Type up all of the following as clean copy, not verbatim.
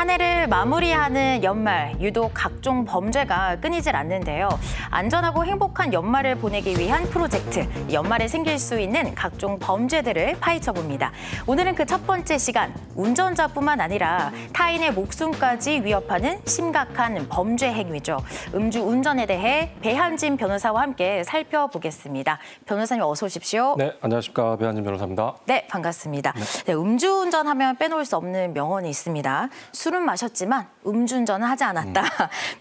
한 해를 마무리하는 연말, 유독 각종 범죄가 끊이질 않는데요. 안전하고 행복한 연말을 보내기 위한 프로젝트, 연말에 생길 수 있는 각종 범죄들을 파헤쳐봅니다. 오늘은 그 첫 번째 시간, 운전자뿐만 아니라 타인의 목숨까지 위협하는 심각한 범죄 행위죠. 음주운전에 대해 배한진 변호사와 함께 살펴보겠습니다. 변호사님 어서 오십시오. 네, 안녕하십니까. 배한진 변호사입니다. 네, 반갑습니다. 네, 음주운전하면 빼놓을 수 없는 명언이 있습니다. 술은 마셨지만 음주운전은 하지 않았다.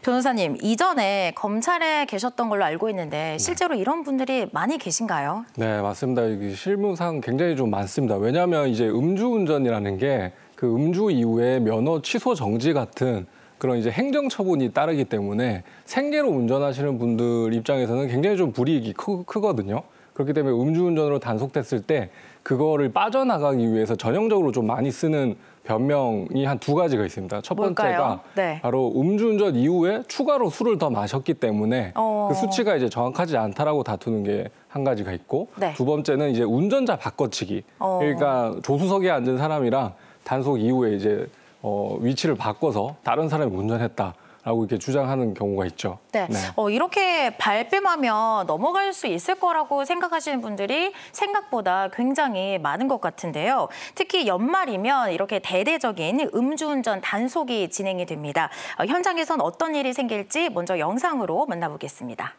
변호사님, 이전에 검찰에 계셨던 걸로 알고 있는데 실제로 이런 분들이 많이 계신가요? 네, 맞습니다. 실무상 굉장히 좀 많습니다. 왜냐하면 이제 음주운전이라는 게 그 음주 이후에 면허 취소 정지 같은 그런 이제 행정처분이 따르기 때문에 생계로 운전하시는 분들 입장에서는 굉장히 좀 불이익이 크거든요. 그렇기 때문에 음주운전으로 단속됐을 때 그거를 빠져나가기 위해서 전형적으로 좀 많이 쓰는 변명이 한 두 가지가 있습니다. 첫 번째가 바로 음주운전 이후에 추가로 술을 더 마셨기 때문에 그 수치가 이제 정확하지 않다라고 다투는 게 한 가지가 있고 두 번째는 이제 운전자 바꿔치기. 그러니까 조수석에 앉은 사람이랑 단속 이후에 이제 위치를 바꿔서 다른 사람이 운전했다라고 이렇게 주장하는 경우가 있죠. 네. 이렇게 발뺌하면 넘어갈 수 있을 거라고 생각하시는 분들이 생각보다 굉장히 많은 것 같은데요. 특히 연말이면 이렇게 대대적인 음주운전 단속이 진행이 됩니다. 현장에선 어떤 일이 생길지 먼저 영상으로 만나보겠습니다.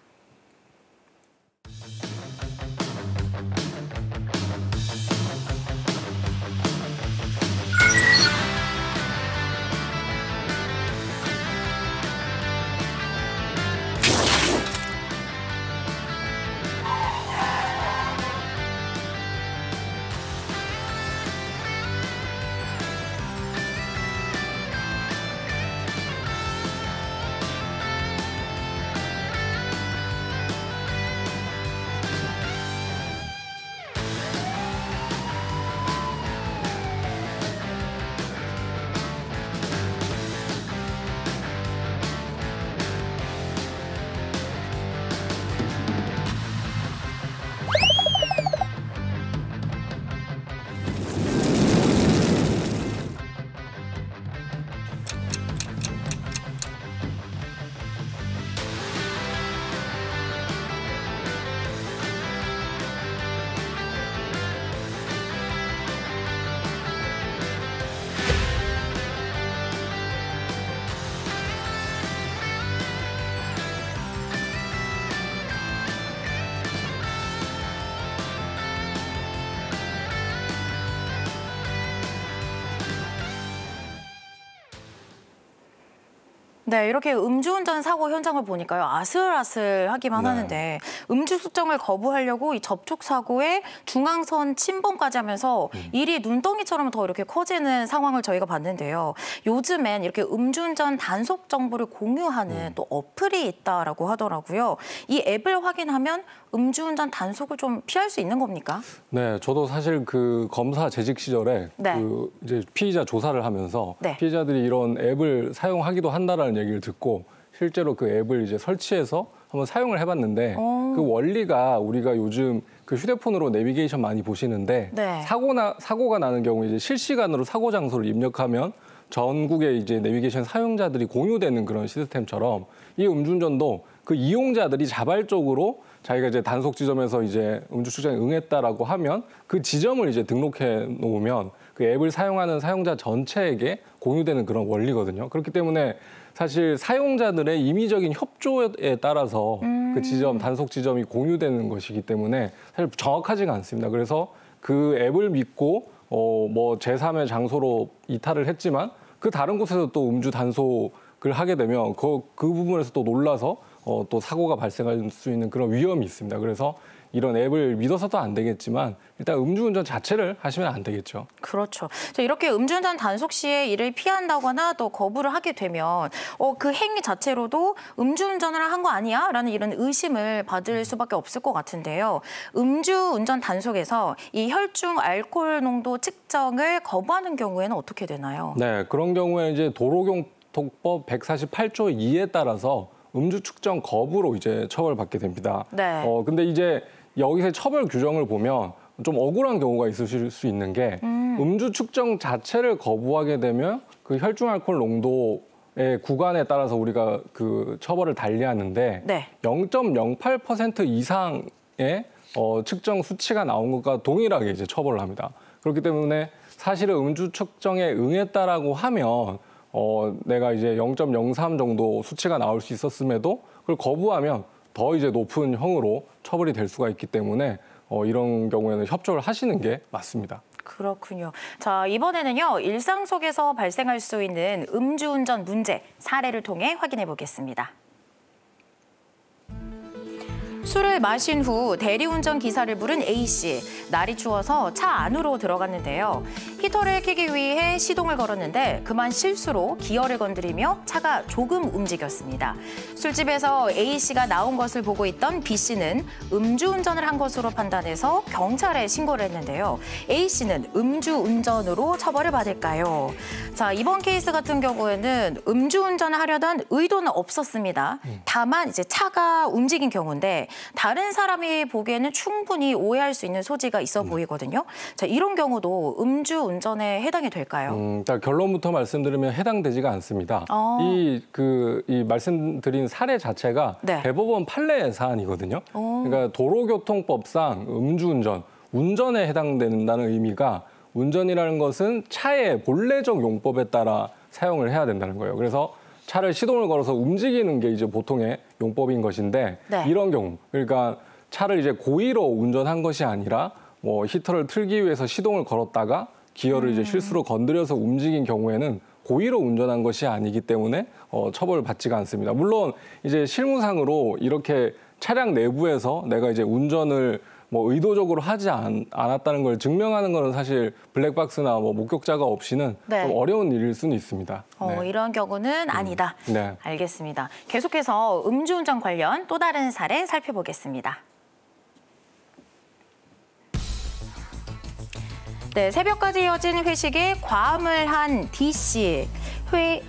네, 이렇게 음주운전 사고 현장을 보니까요. 아슬아슬하기만 하는데 음주 수정을 거부하려고 이 접촉 사고에 중앙선 침범까지 하면서 일이 눈덩이처럼 더 이렇게 커지는 상황을 저희가 봤는데요. 요즘엔 이렇게 음주운전 단속 정보를 공유하는 또 어플이 있다라고 하더라고요. 이 앱을 확인하면 음주운전 단속을 좀 피할 수 있는 겁니까? 네, 저도 사실 그 검사 재직 시절에 그 이제 피의자 조사를 하면서 피의자들이 이런 앱을 사용하기도 한다라는 얘기를 듣고 실제로 그 앱을 이제 설치해서 한번 사용을 해봤는데 그 원리가 우리가 요즘 그 휴대폰으로 내비게이션 많이 보시는데 사고가 나는 경우에 이제 실시간으로 사고 장소를 입력하면 전국의 이제 내비게이션 사용자들이 공유되는 그런 시스템처럼 이 음주운전도 그 이용자들이 자발적으로 자기가 이제 단속 지점에서 이제 음주 측정에 응했다라고 하면 그 지점을 이제 등록해 놓으면 그 앱을 사용하는 사용자 전체에게 공유되는 그런 원리거든요. 그렇기 때문에 사실 사용자들의 임의적인 협조에 따라서 그 지점, 단속 지점이 공유되는 것이기 때문에 사실 정확하지가 않습니다. 그래서 그 앱을 믿고 뭐 제3의 장소로 이탈을 했지만 그 다른 곳에서 또 음주 단속을 하게 되면 그 부분에서 또 놀라서 또 사고가 발생할 수 있는 그런 위험이 있습니다. 그래서 이런 앱을 믿어서도 안 되겠지만 일단 음주운전 자체를 하시면 안 되겠죠. 그렇죠. 이렇게 음주운전 단속 시에 이를 피한다거나 또 거부를 하게 되면 그 행위 자체로도 음주운전을 한 거 아니야? 라는 이런 의심을 받을 수밖에 없을 것 같은데요. 음주운전 단속에서 이 혈중 알코올 농도 측정을 거부하는 경우에는 어떻게 되나요? 네, 그런 경우에 이제 도로교통법 148조 2에 따라서 음주 측정 거부로 이제 처벌받게 됩니다. 근데 이제 여기서 처벌 규정을 보면 좀 억울한 경우가 있으실 수 있는 게 음주 측정 자체를 거부하게 되면 그 혈중 알코올 농도의 구간에 따라서 우리가 그 처벌을 달리하는데 네. 0.08% 이상의 측정 수치가 나온 것과 동일하게 이제 처벌을 합니다. 그렇기 때문에 사실은 음주 측정에 응했다라고 하면 내가 이제 0.03 정도 수치가 나올 수 있었음에도 그걸 거부하면 더 이제 높은 형으로 처벌이 될 수가 있기 때문에 이런 경우에는 협조를 하시는 게 맞습니다. 그렇군요. 자, 이번에는요, 일상 속에서 발생할 수 있는 음주운전 문제 사례를 통해 확인해 보겠습니다. 술을 마신 후 대리운전 기사를 부른 A씨. 날이 추워서 차 안으로 들어갔는데요. 히터를 켜기 위해 시동을 걸었는데 그만 실수로 기어를 건드리며 차가 조금 움직였습니다. 술집에서 A씨가 나온 것을 보고 있던 B씨는 음주운전을 한 것으로 판단해서 경찰에 신고를 했는데요. A씨는 음주운전으로 처벌을 받을까요? 자, 이번 케이스 같은 경우에는 음주운전을 하려던 의도는 없었습니다. 다만 이제 차가 움직인 경우인데 다른 사람이 보기에는 충분히 오해할 수 있는 소지가 있어 보이거든요. 자, 이런 경우도 음주운전에 해당이 될까요? 일단 결론부터 말씀드리면 해당되지가 않습니다. 이 말씀드린 사례 자체가 네. 대법원 판례 사안이거든요. 그러니까 도로교통법상 음주운전, 운전에 해당된다는 의미가 운전이라는 것은 차의 본래적 용법에 따라 사용을 해야 된다는 거예요. 그래서 차를 시동을 걸어서 움직이는 게 이제 보통의 용법인 것인데 네. 이런 경우, 그러니까 차를 이제 고의로 운전한 것이 아니라 뭐 히터를 틀기 위해서 시동을 걸었다가 기어를 이제 실수로 건드려서 움직인 경우에는 고의로 운전한 것이 아니기 때문에 처벌을 받지가 않습니다. 물론 이제 실무상으로 이렇게 차량 내부에서 내가 이제 운전을 뭐 의도적으로 하지 않았다는 걸 증명하는 거는 사실 블랙박스나 뭐 목격자가 없이는 네. 좀 어려운 일일 수는 있습니다. 네. 이런 경우는 아니다. 네. 알겠습니다. 계속해서 음주운전 관련 또 다른 사례 살펴보겠습니다. 네, 새벽까지 이어진 회식에 과음을 한 D씨.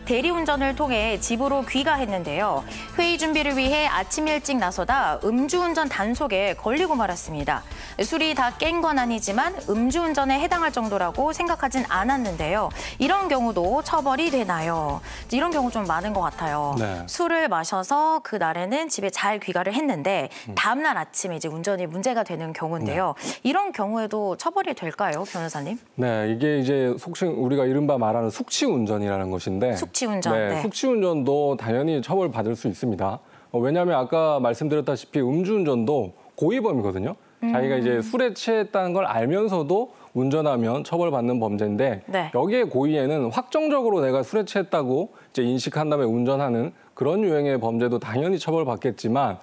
대리운전을 통해 집으로 귀가했는데요. 회의 준비를 위해 아침 일찍 나서다 음주운전 단속에 걸리고 말았습니다. 술이 다 깬 건 아니지만 음주운전에 해당할 정도라고 생각하진 않았는데요. 이런 경우도 처벌이 되나요? 이런 경우 좀 많은 것 같아요. 네. 술을 마셔서 그 날에는 집에 잘 귀가를 했는데 다음 날 아침에 이제 운전이 문제가 되는 경우인데요. 네. 이런 경우에도 처벌이 될까요, 변호사님? 네, 이게 이제 속칭 우리가 이른바 말하는 숙취운전이라는 것인데 숙취운전. 네, 네. 숙취운전도 당연히 처벌받을 수 있습니다. 왜냐하면 아까 말씀드렸다시피 음주운전도 고의범이거든요. 자기가 이제 술에 취했다는 걸 알면서도 운전하면 처벌받는 범죄인데 네. 여기에 고의에는 확정적으로 내가 술에 취했다고 이제 인식한 다음에 운전하는 그런 유형의 범죄도 당연히 처벌받겠지만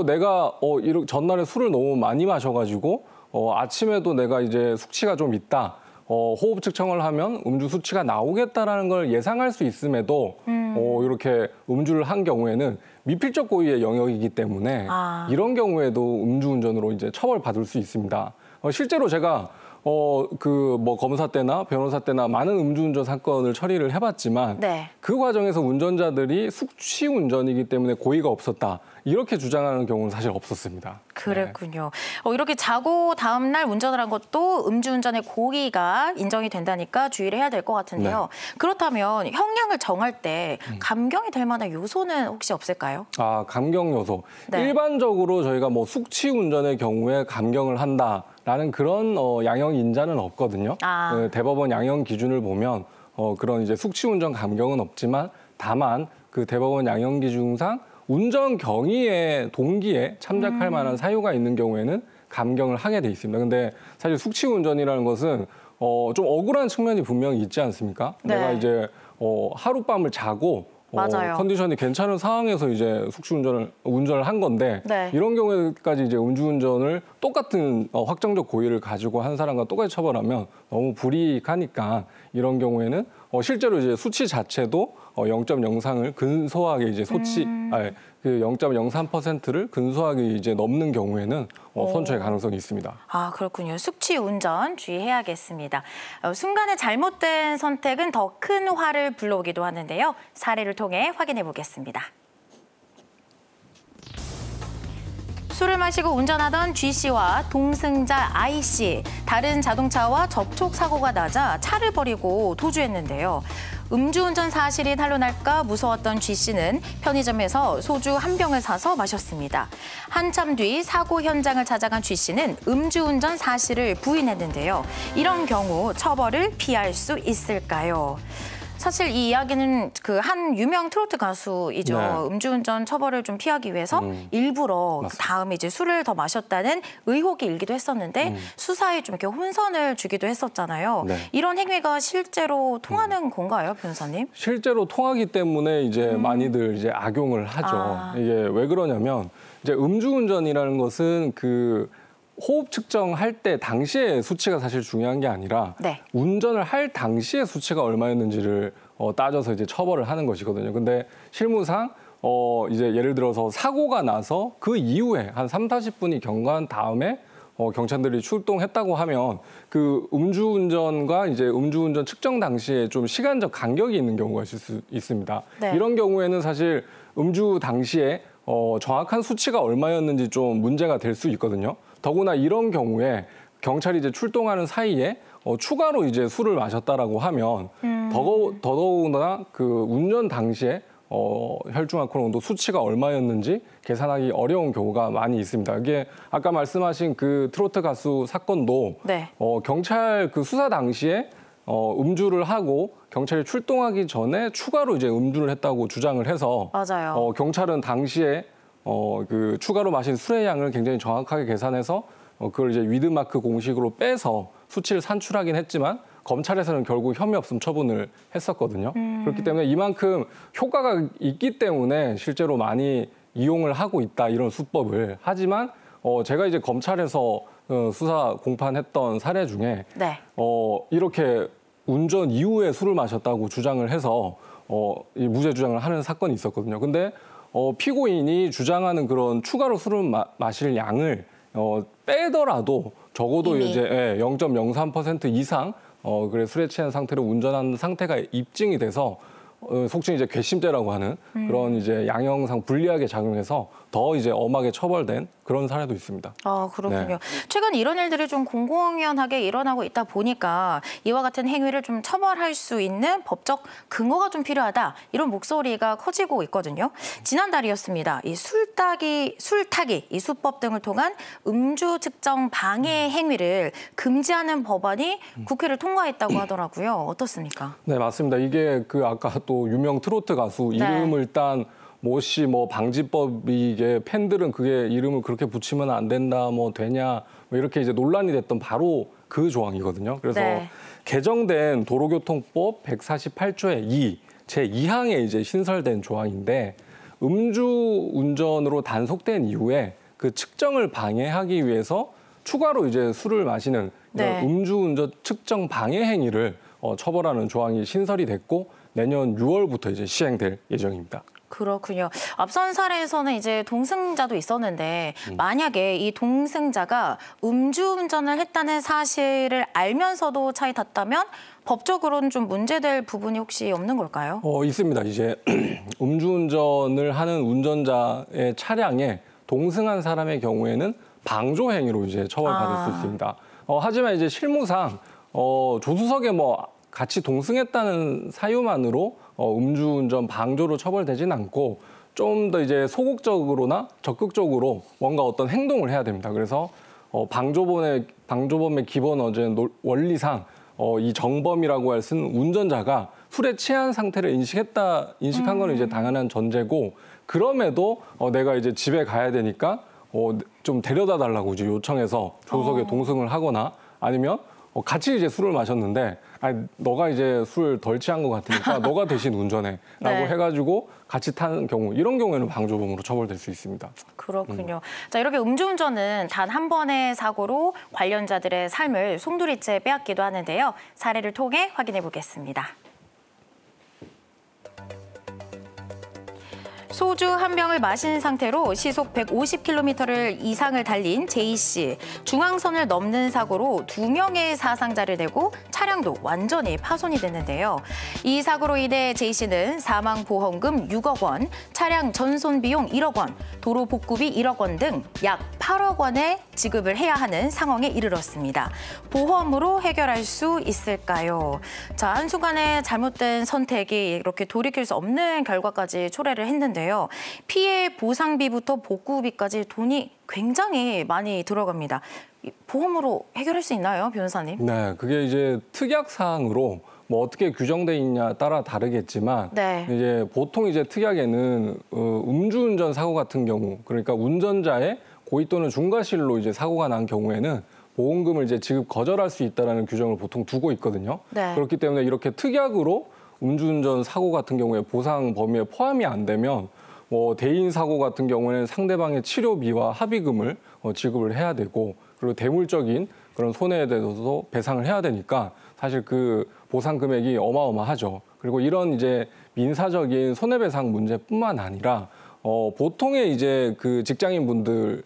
내가 전날에 술을 너무 많이 마셔가지고 아침에도 내가 이제 숙취가 좀 있다. 호흡 측정을 하면 음주 수치가 나오겠다라는 걸 예상할 수 있음에도 이렇게 음주를 한 경우에는 미필적 고의의 영역이기 때문에 이런 경우에도 음주운전으로 이제 처벌받을 수 있습니다. 실제로 제가 뭐 검사 때나 변호사 때나 많은 음주운전 사건을 처리를 해봤지만 네. 그 과정에서 운전자들이 숙취운전이기 때문에 고의가 없었다. 이렇게 주장하는 경우는 사실 없었습니다. 그랬군요. 네. 이렇게 자고 다음 날 운전을 한 것도 음주운전의 고의가 인정이 된다니까 주의를 해야 될 것 같은데요. 네. 그렇다면 형량을 정할 때 감경이 될 만한 요소는 혹시 없을까요? 감경 요소. 네. 일반적으로 저희가 뭐 숙취운전의 경우에 감경을 한다라는 그런 양형 인자는 없거든요. 대법원 양형 기준을 보면 그런 이제 숙취운전 감경은 없지만 다만 그 대법원 양형 기준상 운전 경위의 동기에 참작할 만한 사유가 있는 경우에는 감경을 하게 돼 있습니다. 근데 사실 숙취운전이라는 것은 좀 억울한 측면이 분명히 있지 않습니까? 네. 내가 이제 하룻밤을 자고 컨디션이 괜찮은 상황에서 이제 운전을 한 건데 네. 이런 경우에까지 이제 음주운전을 똑같은 확정적 고의를 가지고 한 사람과 똑같이 처벌하면 너무 불이익하니까 이런 경우에는 실제로 이제 수치 자체도 0.03을 근소하게 이제 그 0.03%를 근소하게 이제 넘는 경우에는 선처의 가능성이 있습니다. 그렇군요. 숙취 운전 주의해야겠습니다. 순간의 잘못된 선택은 더 큰 화를 불러오기도 하는데요. 사례를 통해 확인해 보겠습니다. 술을 마시고 운전하던 G씨와 동승자 I씨, 다른 자동차와 접촉 사고가 나자 차를 버리고 도주했는데요. 음주운전 사실이 탄로날까 무서웠던 G씨는 편의점에서 소주 한 병을 사서 마셨습니다. 한참 뒤 사고 현장을 찾아간 G씨는 음주운전 사실을 부인했는데요. 이런 경우 처벌을 피할 수 있을까요? 사실 이 이야기는 그 한 유명 트로트 가수이죠. 네. 음주운전 처벌을 좀 피하기 위해서 일부러 그 다음에 이제 술을 더 마셨다는 의혹이 일기도 했었는데 수사에 좀 이렇게 혼선을 주기도 했었잖아요. 네. 이런 행위가 실제로 통하는 건가요, 변호사님? 실제로 통하기 때문에 이제 많이들 이제 악용을 하죠. 이게 왜 그러냐면 이제 음주운전이라는 것은 그 호흡 측정할 때 당시의 수치가 사실 중요한 게 아니라 네. 운전을 할 당시의 수치가 얼마였는지를 따져서 이제 처벌을 하는 것이거든요. 근데 실무상 이제 예를 들어서 사고가 나서 그 이후에 한 30-40분이 경과한 다음에 경찰들이 출동했다고 하면 그 음주운전과 이제 음주운전 측정 당시에 좀 시간적 간격이 있는 경우가 있을 수 있습니다. 네. 이런 경우에는 사실 음주 당시에 정확한 수치가 얼마였는지 좀 문제가 될 수 있거든요. 더구나 이런 경우에 경찰이 이제 출동하는 사이에 추가로 이제 술을 마셨다라고 하면 더더구나 그 운전 당시에 혈중 알코올 농도 수치가 얼마였는지 계산하기 어려운 경우가 많이 있습니다. 이게 아까 말씀하신 그 트로트 가수 사건도 네. 경찰 그 수사 당시에 음주를 하고 경찰이 출동하기 전에 추가로 이제 음주를 했다고 주장을 해서 맞아요. 경찰은 당시에 그 추가로 마신 술의 양을 굉장히 정확하게 계산해서 그걸 이제 위드마크 공식으로 빼서 수치를 산출하긴 했지만 검찰에서는 결국 혐의 없음 처분을 했었거든요. 그렇기 때문에 이만큼 효과가 있기 때문에 실제로 많이 이용을 하고 있다 이런 수법을. 하지만 제가 이제 검찰에서 수사 공판했던 사례 중에 네. 이렇게 운전 이후에 술을 마셨다고 주장을 해서 무죄 주장을 하는 사건이 있었거든요. 근데 피고인이 주장하는 그런 추가로 술을 마실 양을 빼더라도 적어도 이미. 이제 0.03% 이상 그래 술에 취한 상태로 운전한 상태가 입증이 돼서 속칭 이제 괘씸죄라고 하는 그런 이제 양형상 불리하게 작용해서 더 이제 엄하게 처벌된 그런 사례도 있습니다. 아, 그렇군요. 네. 최근 이런 일들이 좀 공공연하게 일어나고 있다 보니까 이와 같은 행위를 좀 처벌할 수 있는 법적 근거가 좀 필요하다. 이런 목소리가 커지고 있거든요. 지난달이었습니다. 이 술타기, 이 수법 등을 통한 음주 측정 방해 행위를 금지하는 법안이 국회를 통과했다고 하더라고요. 어떻습니까? 네, 맞습니다. 이게 그 아까 또 유명 트로트 가수 이름을 일단 뭐시 뭐 방지법이 이게 팬들은 그게 이름을 그렇게 붙이면 안 된다 뭐 되냐 뭐 이렇게 이제 논란이 됐던 바로 그 조항이거든요. 그래서 네. 개정된 도로교통법 148조의 2 제2항에 이제 신설된 조항인데 음주 운전으로 단속된 이후에 그 측정을 방해하기 위해서 추가로 이제 술을 마시는 네. 음주 운전 측정 방해 행위를 처벌하는 조항이 신설이 됐고 내년 6월부터 이제 시행될 예정입니다. 그렇군요. 앞선 사례에서는 이제 동승자도 있었는데 만약에 이 동승자가 음주운전을 했다는 사실을 알면서도 차에 탔다면 법적으로는 좀 문제될 부분이 혹시 없는 걸까요? 있습니다. 이제 음주운전을 하는 운전자의 차량에 동승한 사람의 경우에는 방조 행위로 이제 처벌받을 수 있습니다. 하지만 이제 실무상 조수석에 뭐 같이 동승했다는 사유만으로 음주운전 방조로 처벌되진 않고 좀 더 이제 소극적으로나 적극적으로 뭔가 어떤 행동을 해야 됩니다. 그래서 방조범의 기본 원리상 이 정범이라고 할 쓴 운전자가 술에 취한 상태를 인식한 건 이제 당연한 전제고 그럼에도 내가 이제 집에 가야 되니까 좀 데려다 달라고 이제 요청해서 조수석에 동승을 하거나 아니면 같이 이제 술을 마셨는데 너가 이제 술 덜 취한 것 같으니까 너가 대신 운전해라고 네. 해가지고 같이 타는 경우 이런 경우에는 방조범으로 처벌될 수 있습니다. 그렇군요. 자, 이렇게 음주운전은 단 한 번의 사고로 관련자들의 삶을 송두리째 빼앗기도 하는데요. 사례를 통해 확인해 보겠습니다. 소주 한 병을 마신 상태로 시속 150km 이상을 달린 제이 씨. 중앙선을 넘는 사고로 2명의 사상자를 내고 차량도 완전히 파손이 됐는데요. 이 사고로 인해 제이 씨는 사망보험금 6억 원, 차량 전손 비용 1억 원, 도로 복구비 1억 원 등 약 8억 원의 지급을 해야 하는 상황에 이르렀습니다. 보험으로 해결할 수 있을까요? 자, 한순간에 잘못된 선택이 이렇게 돌이킬 수 없는 결과까지 초래를 했는데요. 피해 보상비부터 복구비까지 돈이 굉장히 많이 들어갑니다. 보험으로 해결할 수 있나요, 변호사님? 네, 그게 이제 특약사항으로 뭐 어떻게 규정돼 있냐 따라 다르겠지만 네. 이제 보통 이제 특약에는 음주운전 사고 같은 경우, 그러니까 운전자의 고의 또는 중과실로 이제 사고가 난 경우에는 보험금을 이제 지급 거절할 수 있다라는 규정을 보통 두고 있거든요. 네. 그렇기 때문에 이렇게 특약으로 음주운전 사고 같은 경우에 보상 범위에 포함이 안 되면 뭐 대인 사고 같은 경우에는 상대방의 치료비와 합의금을 지급을 해야 되고, 그리고 대물적인 그런 손해에 대해서도 배상을 해야 되니까 사실 그 보상 금액이 어마어마하죠. 그리고 이런 이제 민사적인 손해배상 문제뿐만 아니라 보통의 이제 그 직장인분들은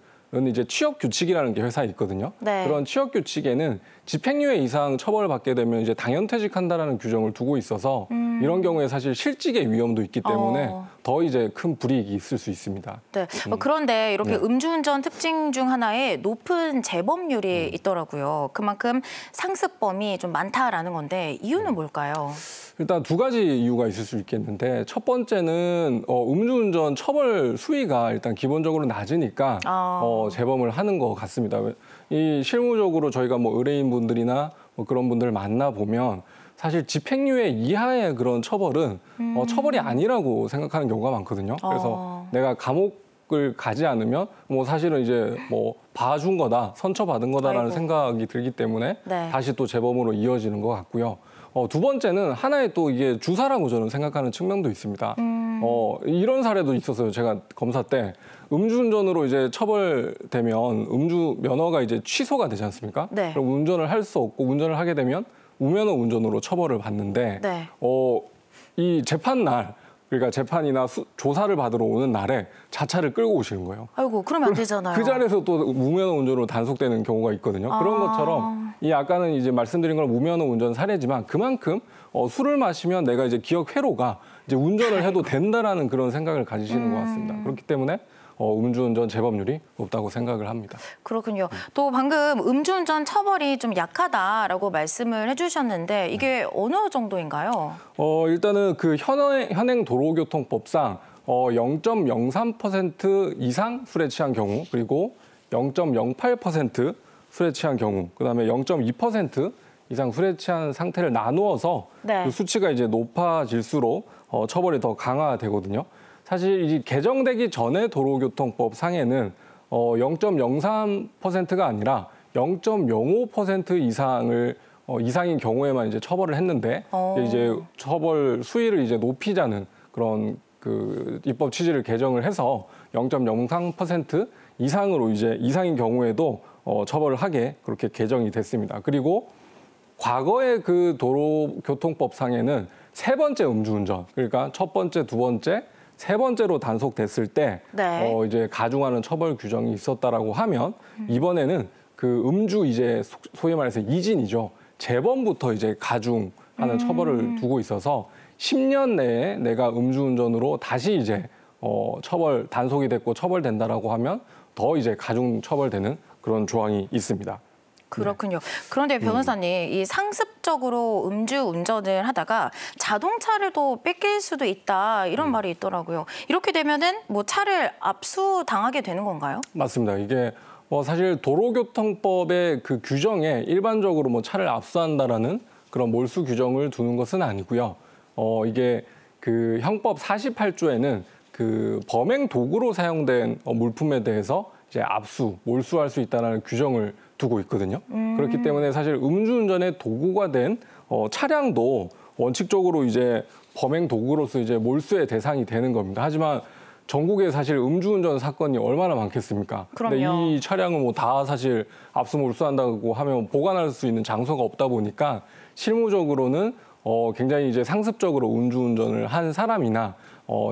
이제 취업 규칙이라는 게 회사에 있거든요. 네. 그런 취업 규칙에는 집행유예 이상 처벌을 받게 되면 이제 당연퇴직한다라는 규정을 두고 있어서 이런 경우에 사실 실직의 위험도 있기 때문에 더 이제 큰 불이익이 있을 수 있습니다. 네. 그런데 이렇게 음주운전 특징 중 하나에 높은 재범률이 있더라고요. 그만큼 상습범이 좀 많다라는 건데 이유는 뭘까요? 일단 두 가지 이유가 있을 수 있겠는데, 첫 번째는 음주운전 처벌 수위가 일단 기본적으로 낮으니까 재범을 하는 것 같습니다. 이 실무적으로 저희가 뭐 의뢰인분들이나 뭐 그런 분들을 만나보면 사실 집행유예 이하의 그런 처벌은 처벌이 아니라고 생각하는 경우가 많거든요. 그래서 내가 감옥을 가지 않으면 뭐 사실은 이제 뭐 봐준 거다, 선처받은 거다라는 생각이 들기 때문에 네. 다시 또 재범으로 이어지는 것 같고요. 두 번째는 하나의 또 이게 주사라고 저는 생각하는 측면도 있습니다. 이런 사례도 있었어요. 제가 검사 때 음주운전으로 이제 처벌되면 음주 면허가 이제 취소가 되지 않습니까? 네. 그럼 운전을 할 수 없고 운전을 하게 되면 무면허 운전으로 처벌을 받는데 네. 이 재판 날, 그러니까 재판이나 조사를 받으러 오는 날에 자차를 끌고 오시는 거예요. 아이고, 그러면 안 되잖아요. 그 자리에서 또 무면허 운전으로 단속되는 경우가 있거든요. 그런 것처럼 이 아까는 이제 말씀드린 건 무면허 운전 사례지만 그만큼 술을 마시면 내가 이제 기억 회로가 이제 운전을 해도 된다라는 그런 생각을 가지시는 것 같습니다. 그렇기 때문에 음주운전 재범률이 높다고 생각을 합니다. 그렇군요. 또 방금 음주운전 처벌이 좀 약하다라고 말씀을 해주셨는데 이게 어느 정도인가요? 일단은 그 현행 도로교통법상 0.03% 이상 술에 취한 경우, 그리고 0.08% 술에 취한 경우, 그다음에 0.2% 이상 술에 취한 상태를 나누어서 네. 그 수치가 이제 높아질수록 처벌이 더 강화되거든요. 사실 이 개정되기 전에 도로교통법 상에는 0.03%가 아니라 0.05% 이상인 경우에만 이제 처벌을 했는데 이제 처벌 수위를 이제 높이자는 그런 그 입법 취지를 개정을 해서 0.03% 이상으로 이제 이상인 경우에도 처벌을 하게 그렇게 개정이 됐습니다. 그리고 과거의 그 도로교통법상에는 세 번째 음주운전, 그러니까 첫 번째, 두 번째, 세 번째로 단속됐을 때 네. 이제 가중하는 처벌 규정이 있었다라고 하면 이번에는 그 음주 이제 소위 말해서 이진이죠. 재범부터 이제 가중하는 처벌을 두고 있어서 10년 내에 내가 음주운전으로 다시 이제 단속이 됐고 처벌된다라고 하면 더 이제 가중 처벌되는 그런 조항이 있습니다. 그렇군요. 그런데 변호사님, 이 상습적으로 음주운전을 하다가 자동차를 또 뺏길 수도 있다 이런 말이 있더라고요. 이렇게 되면은 뭐 차를 압수당하게 되는 건가요? 맞습니다. 이게 사실 도로교통법의 그 규정에 일반적으로 뭐 차를 압수한다라는 그런 몰수 규정을 두는 것은 아니고요. 이게 그 형법 48조에는 그 범행 도구로 사용된 물품에 대해서 이제 몰수할 수 있다는 규정을 두고 있거든요. 그렇기 때문에 사실 음주운전의 도구가 된 차량도 원칙적으로 이제 범행 도구로서 이제 몰수의 대상이 되는 겁니다. 하지만 전국에 사실 음주운전 사건이 얼마나 많겠습니까? 그럼요. 근데 이 차량은 뭐 다 사실 압수 몰수한다고 하면 보관할 수 있는 장소가 없다 보니까 실무적으로는 굉장히 이제 상습적으로 음주운전을 한 사람이나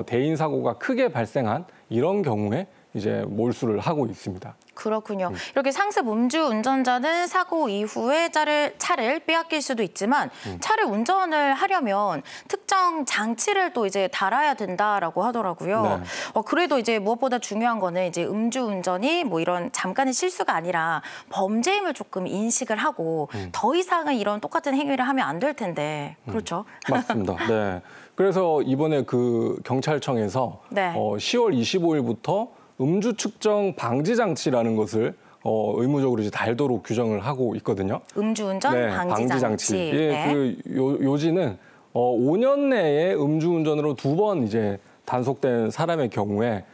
대인 사고가 크게 발생한 이런 경우에 이제 몰수를 하고 있습니다. 그렇군요. 이렇게 상습 음주 운전자는 사고 이후에 차를 빼앗길 수도 있지만 차를 운전을 하려면 특정 장치를 또 이제 달아야 된다라고 하더라고요. 네. 그래도 이제 무엇보다 중요한 거는 이제 음주 운전이 뭐 이런 잠깐의 실수가 아니라 범죄임을 조금 인식을 하고 더 이상은 이런 똑같은 행위를 하면 안 될 텐데. 그렇죠? 맞습니다. 네. 그래서 이번에 그 경찰청에서 네. 10월 25일부터 음주 측정 방지 장치라는 것을 의무적으로 이제 달도록 규정을 하고 있거든요. 음주운전 네, 방지 장치. 예, 네. 그 요지는 5년 내에 음주운전으로 2번 이제 단속된 사람의 경우에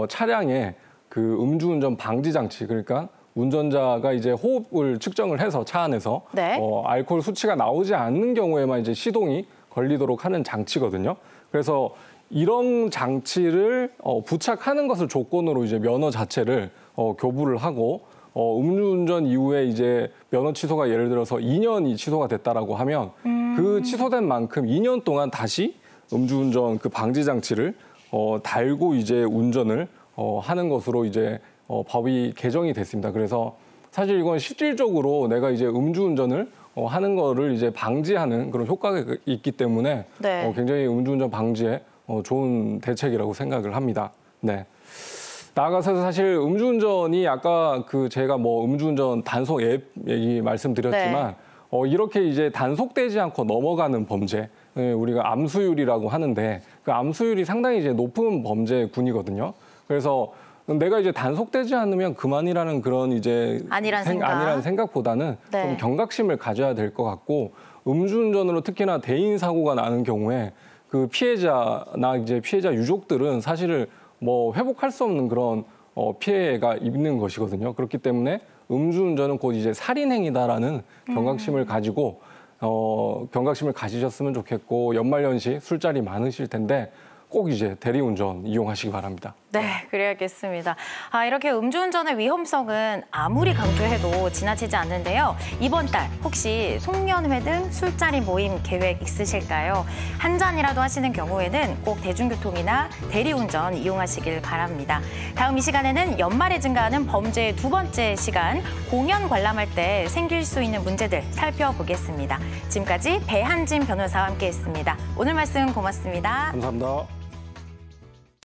차량에 그 음주운전 방지 장치, 그러니까 운전자가 이제 호흡을 측정을 해서 차 안에서 네. 알코올 수치가 나오지 않는 경우에만 이제 시동이 걸리도록 하는 장치거든요. 그래서 이런 장치를 부착하는 것을 조건으로 이제 면허 자체를 교부를 하고 음주운전 이후에 이제 면허 취소가 예를 들어서 2년이 취소가 됐다라고 하면 그 취소된 만큼 2년 동안 다시 음주운전 그 방지 장치를 달고 이제 운전을 하는 것으로 이제 법이 개정이 됐습니다. 그래서 사실 이건 실질적으로 내가 이제 음주운전을 하는 거를 이제 방지하는 그런 효과가 있기 때문에 네. 굉장히 음주운전 방지에 좋은 대책이라고 생각을 합니다. 네. 나아가서 사실 음주운전이 아까 그 제가 뭐 음주운전 단속 앱 얘기 말씀드렸지만 네. 이렇게 이제 단속되지 않고 넘어가는 범죄, 우리가 암수율이라고 하는데 그 암수율이 상당히 이제 높은 범죄군이거든요. 그래서 내가 이제 단속되지 않으면 그만이라는 그런 이제 아니라는 생각보다는 네. 좀 경각심을 가져야 될 것 같고 음주운전으로 특히나 대인 사고가 나는 경우에 그 피해자나 이제 피해자 유족들은 사실은 뭐 회복할 수 없는 그런 피해가 있는 것이거든요. 그렇기 때문에 음주운전은 곧 이제 살인행위다라는 경각심을 가지고 경각심을 가지셨으면 좋겠고 연말연시 술자리 많으실 텐데 꼭 이제 대리운전 이용하시기 바랍니다. 네, 그래야겠습니다. 이렇게 음주운전의 위험성은 아무리 강조해도 지나치지 않는데요. 이번 달 혹시 송년회 등 술자리 모임 계획 있으실까요? 한 잔이라도 하시는 경우에는 꼭 대중교통이나 대리운전 이용하시길 바랍니다. 다음 이 시간에는 연말에 증가하는 범죄의 두 번째 시간, 공연 관람할 때 생길 수 있는 문제들 살펴보겠습니다. 지금까지 배한진 변호사와 함께했습니다. 오늘 말씀 고맙습니다. 감사합니다.